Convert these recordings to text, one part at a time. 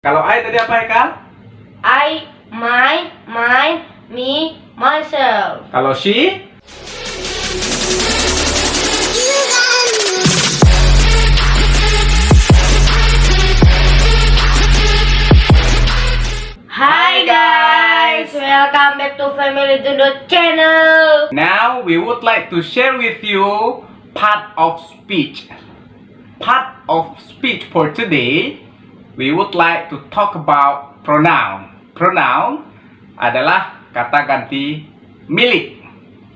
Kalau I tadi apa, Haikal? I, my, mine, me, myself. Kalau she? Hi guys, welcome back to Family Tundo channel. Now we would like to share with you part of speech. Part of speech for today, we would like to talk about pronoun. Pronoun adalah kata ganti milik.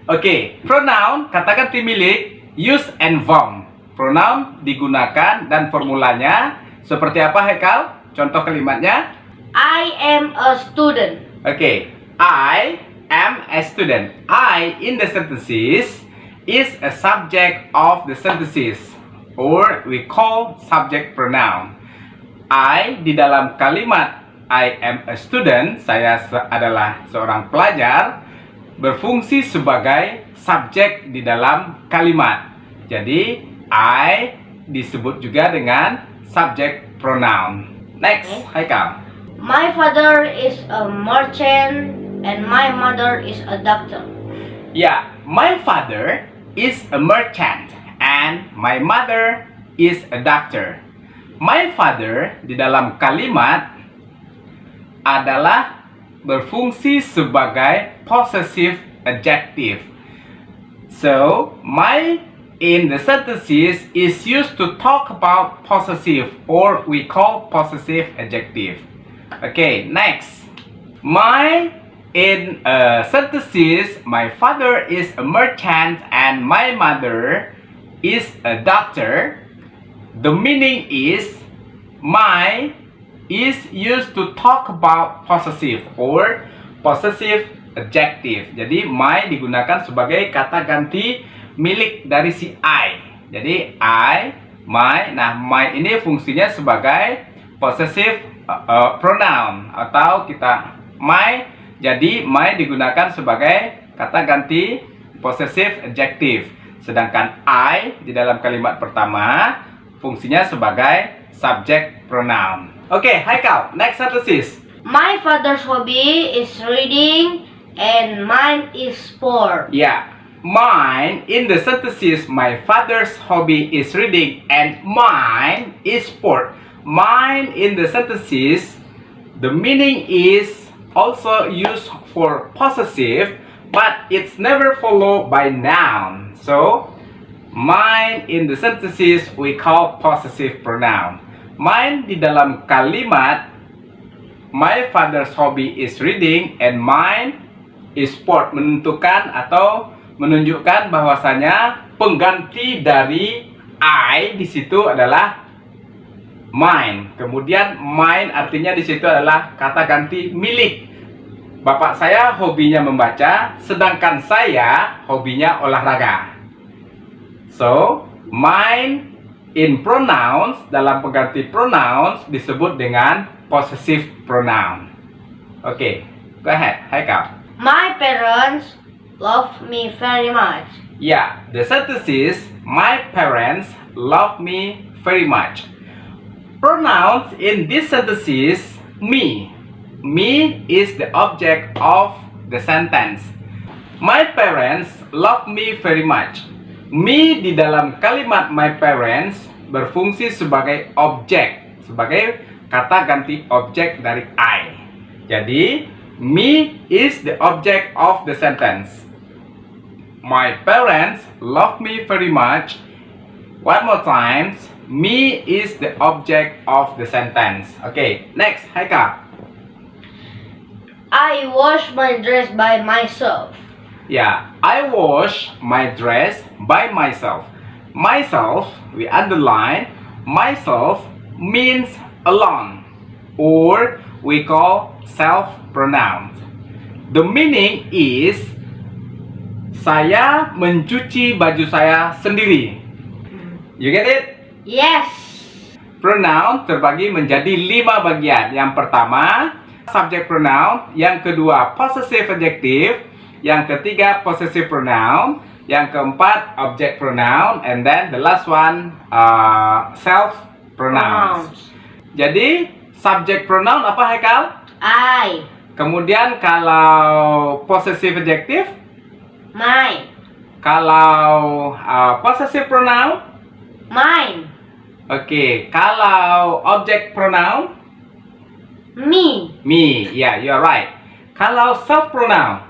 Oke, pronoun kata ganti milik use and form. Pronoun digunakan dan formulanya seperti apa, Haikal? Contoh kalimatnya? I am a student. Okay, I am a student. I in the sentences is a subject of the sentences, or we call subject pronoun. I di dalam kalimat I am a student, saya adalah seorang pelajar, berfungsi sebagai subjek di dalam kalimat. Jadi I disebut juga dengan subject pronoun. Next, Haikal. My father is a merchant and my mother is a doctor. Yeah, my father is a merchant and my mother is a doctor. My father di dalam kalimat adalah berfungsi sebagai possessive adjective. So, my in the sentences is used to talk about possessive, or we call possessive adjective. Okay, next. My in sentences, my father is a merchant and my mother is a doctor. The meaning is my is used to talk about possessive or possessive adjective. Jadi my digunakan sebagai kata ganti milik dari si I. Jadi I, my. Nah, my ini fungsinya sebagai possessive pronoun atau kita my. Jadi my digunakan sebagai kata ganti possessive adjective. Sedangkan I di dalam kalimat pertama fungsinya sebagai subject pronoun. Oke, Haikal, next sentences. My father's hobby is reading and mine is sport. Yeah, mine in the sentences, my father's hobby is reading and mine is sport. Mine in the sentences, the meaning is also used for possessive, but it's never followed by noun. So, mine in the sentences we call possessive pronoun. Mine di dalam kalimat my father's hobby is reading and mine is sport menentukan atau menunjukkan bahwasanya pengganti dari I di situ adalah mine. Kemudian mine artinya di situ adalah kata ganti milik. Bapak saya hobinya membaca, sedangkan saya hobinya olahraga. So, mine in pronouns, dalam pengganti pronouns disebut dengan possessive pronoun. Okay, go ahead, Haikal. My parents love me very much. Yeah, the sentence is my parents love me very much. Pronouns in this sentence is me. Me is the object of the sentence. My parents love me very much. Me di dalam kalimat my parents berfungsi sebagai objek, sebagai kata ganti objek dari I. Jadi, me is the object of the sentence. My parents love me very much. One more time, me is the object of the sentence. Okay, next, Haikal. I wash my dress by myself. Yeah, I wash my dress by myself. Myself, we underline, myself means alone, or we call self pronouns. The meaning is saya mencuci baju saya sendiri. You get it? Yes. Pronoun terbagi menjadi 5 bagian. Yang pertama, subject pronoun. Yang kedua, possessive adjective. Yang ketiga, possessive pronoun. Yang keempat, object pronoun. And then the last one, self pronouns. Jadi, subject pronoun apa Haikal? I. Kemudian kalau possessive adjective? Mine. Kalau possessive pronoun? Mine. Oke, kalau object pronoun? Me. Me, yeah, you're right. Kalau self pronoun?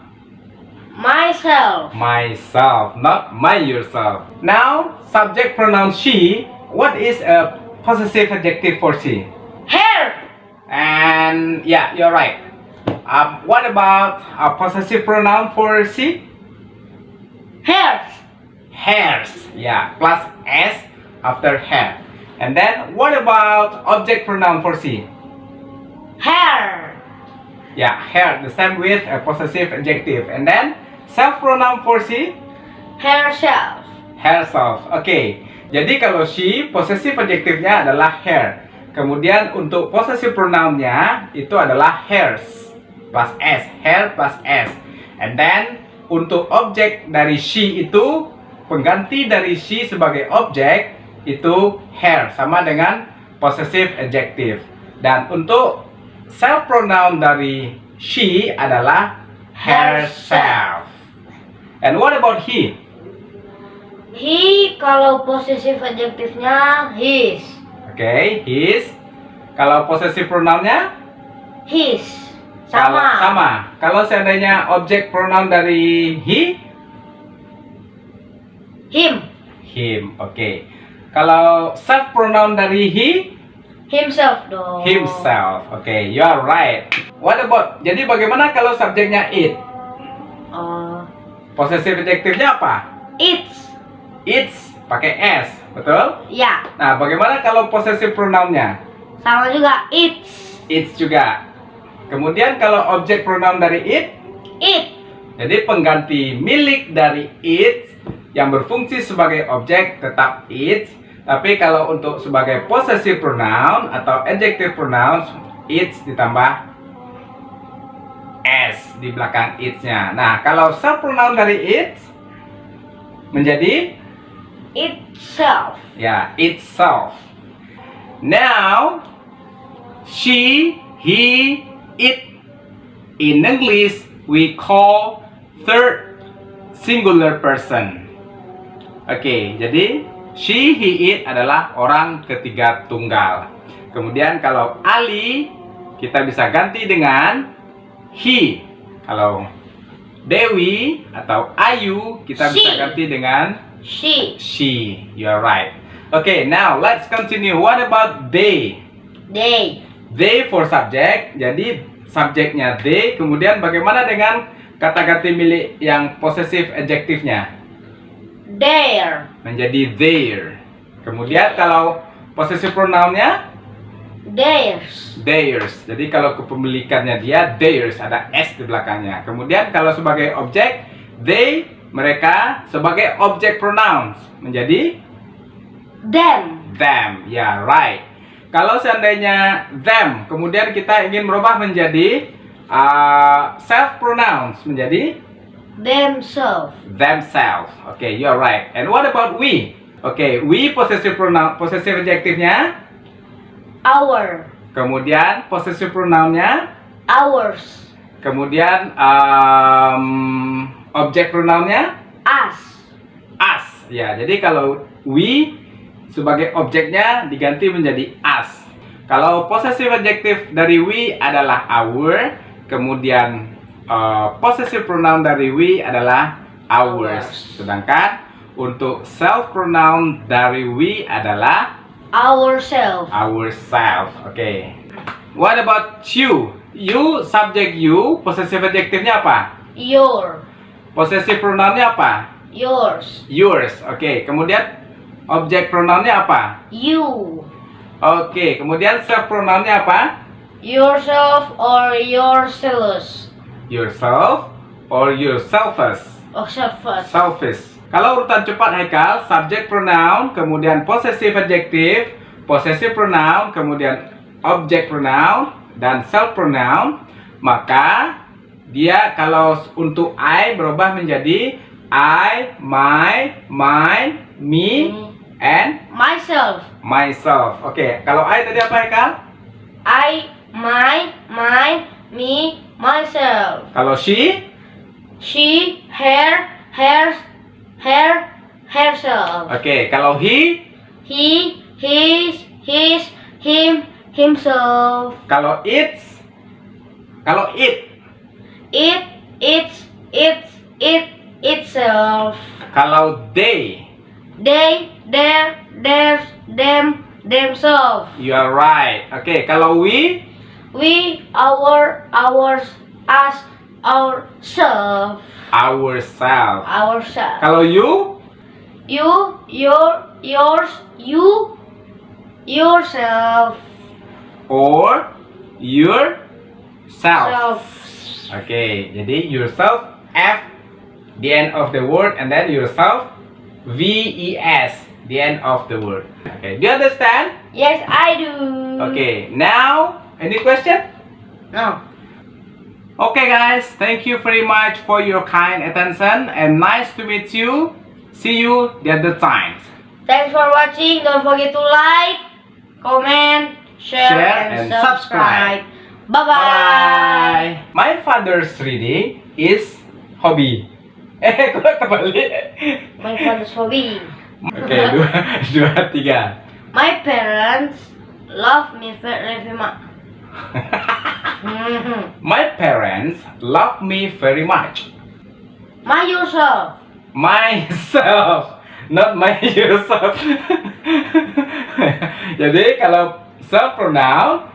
Myself. Myself, not my yourself. Now, subject pronoun she. What is a possessive adjective for she? Hair. And yeah, you're right. What about a possessive pronoun for she? Hairs. Hairs. Yeah, plus s after hair. And then what about object pronoun for she? Hair. Yeah, hair. The same with a possessive adjective. And then self pronoun for she? Herself. Herself. Oke. Jadi kalau she, possessive adjektifnya adalah hair. Kemudian untuk possessive pronounnya itu adalah hairs plus s, hair plus s. And then untuk objek dari she itu, pengganti dari she sebagai objek itu hair, sama dengan possessive adjective. Dan untuk self pronoun dari she adalah herself. And what about he? He kalau possessive adjektifnya his. Oke, his. Kalau possessive pronounnya? His. Sama. Kalau seandainya objek pronoun dari he? Him. Him. Oke. Kalau self pronoun dari he? Himself dong. Himself. Oke, you are right. What about? Jadi bagaimana kalau subjeknya it? Possessive adjektifnya apa? It's. It's pakai s, betul? Ya. Nah, bagaimana kalau possessive pronounnya? Sama juga it's. It's juga. Kemudian kalau objek pronoun dari it? It. Jadi pengganti milik dari it yang berfungsi sebagai objek tetap it. Tapi kalau untuk sebagai possessive pronoun atau adjective pronouns, it's ditambah s di belakang it's-nya. Nah, kalau self pronoun dari it menjadi Itself. ya, itself. Now, she, he, it. In English, we call third singular person. Oke, jadi she, he, it adalah orang ketiga tunggal. Kemudian kalau Ali, kita bisa ganti dengan he. Kalau Dewi atau Ayu, kita bisa She. ganti dengan She. she. You're right. Okay, now let's continue. What about they? They. They for subject. Jadi subjeknya they. Kemudian bagaimana dengan kata ganti milik yang possessive adjektifnya? Their. Menjadi their. Kemudian kalau possessive pronounnya Theirs. theirs. Jadi kalau kepemilikannya dia theirs, ada s di belakangnya. Kemudian kalau sebagai objek they, mereka, sebagai objek pronouns menjadi Them. them. Ya, right. Kalau seandainya them, kemudian kita ingin merubah menjadi self pronouns menjadi Themselves. themselves. Okay, you're right. And what about we? Okay, we possessive pronoun, possessive adjektifnya. Our. Kemudian possessive pronounnya. Ours. Kemudian objek pronounnya Us. us. Ya, jadi kalau we sebagai objeknya diganti menjadi us. Kalau possessive adjective dari we adalah our, kemudian possessive pronoun dari we adalah ours. Sedangkan untuk self pronoun dari we adalah Ourselves. ourself. Oke. What about you? You, subject you, possessive adjektifnya apa? Your. Possessive pronounnya apa? Yours. Yours. Oke. Kemudian objek pronounnya apa? You. Oke. Kemudian self pronounnya apa? Yourself or yourselves. Yourself or yourselfers. Or selfless. Selfish. Kalau urutan cepat Haikal, subject pronoun, kemudian possessive adjective, possessive pronoun, kemudian object pronoun, dan self pronoun, maka dia kalau untuk I berubah menjadi I, my, mine, me, and Myself. myself. Oke, kalau I tadi apa Haikal? I, my, me, myself. Kalau she, She, her, herself. oke. Kalau he, He, his, him, himself. kalau it, It, itself. kalau they, They, theirs, themselves. you are right. Oke, kalau we, Ours, us, ourselves. ourselves. Ourselves. Kalau you, Yours, yourself. or yourself. Self. Oke, jadi yourself F the end of the word and then yourself VES the end of the word. Okay, do you understand? Yes, I do. Okay, now any question? No. Okay guys, thank you very much for your kind attention and nice to meet you. See you the other times. Thanks for watching. Don't forget to like, comment, share and subscribe. Bye-bye. Bye. My father's reading is hobby. Kok terbalik? My father's hobby. Oke, dua, tiga. My parents love me very much. My parents love me very much. My yourself. Myself, not my yourself. Jadi kalau self pronoun